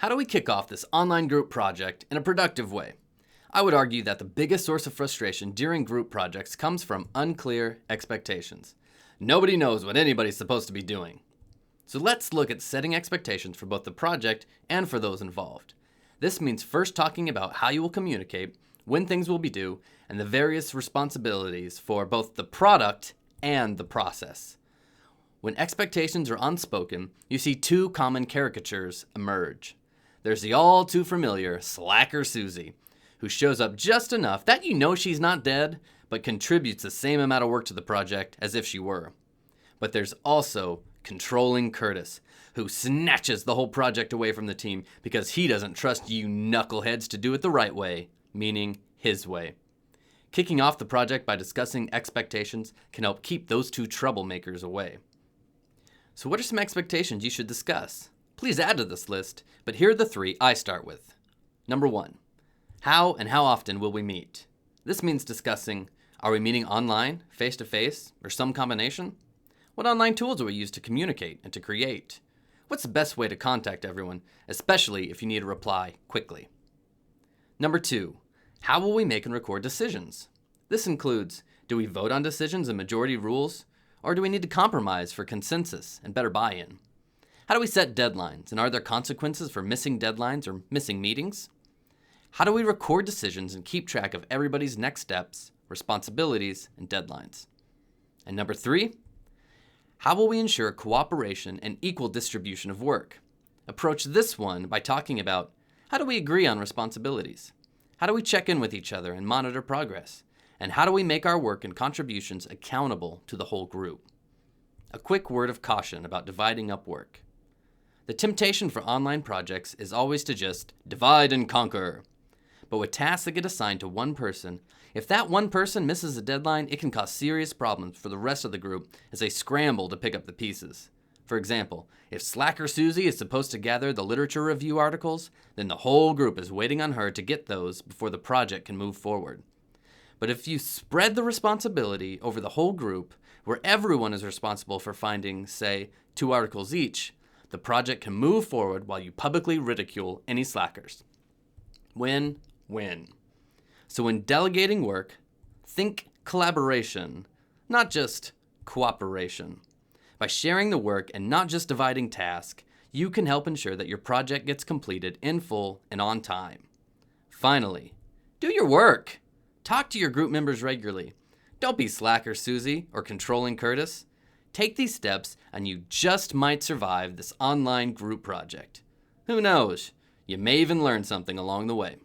How do we kick off this online group project in a productive way? I would argue that the biggest source of frustration during group projects comes from unclear expectations. Nobody knows what anybody's supposed to be doing. So let's look at setting expectations for both the project and for those involved. This means first talking about how you will communicate, when things will be due, and the various responsibilities for both the product and the process. When expectations are unspoken, you see two common caricatures emerge. There's the all too familiar slacker Susie, who shows up just enough that you know she's not dead, but contributes the same amount of work to the project as if she were. But there's also controlling Curtis, who snatches the whole project away from the team because he doesn't trust you knuckleheads to do it the right way, meaning his way. Kicking off the project by discussing expectations can help keep those two troublemakers away. So what are some expectations you should discuss? Please add to this list, but here are the three I start with. Number 1, how and how often will we meet? This means discussing, are we meeting online, face-to-face, or some combination? What online tools do we use to communicate and to create? What's the best way to contact everyone, especially if you need a reply quickly? Number 2, how will we make and record decisions? This includes, do we vote on decisions and majority rules, or do we need to compromise for consensus and better buy-in? How do we set deadlines, and are there consequences for missing deadlines or missing meetings? How do we record decisions and keep track of everybody's next steps, responsibilities, and deadlines? And number 3, how will we ensure cooperation and equal distribution of work? Approach this one by talking about, how do we agree on responsibilities? How do we check in with each other and monitor progress? And how do we make our work and contributions accountable to the whole group? A quick word of caution about dividing up work. The temptation for online projects is always to just divide and conquer. But with tasks that get assigned to one person, if that one person misses a deadline, it can cause serious problems for the rest of the group as they scramble to pick up the pieces. For example, if Slacker Susie is supposed to gather the literature review articles, then the whole group is waiting on her to get those before the project can move forward. But if you spread the responsibility over the whole group, where everyone is responsible for finding, say, 2 articles each, the project can move forward while you publicly ridicule any slackers. Win-win. So when delegating work, think collaboration, not just cooperation. By sharing the work and not just dividing tasks, you can help ensure that your project gets completed in full and on time. Finally, do your work. Talk to your group members regularly. Don't be slacker Susie or controlling Curtis. Take these steps and you just might survive this online group project. Who knows? You may even learn something along the way.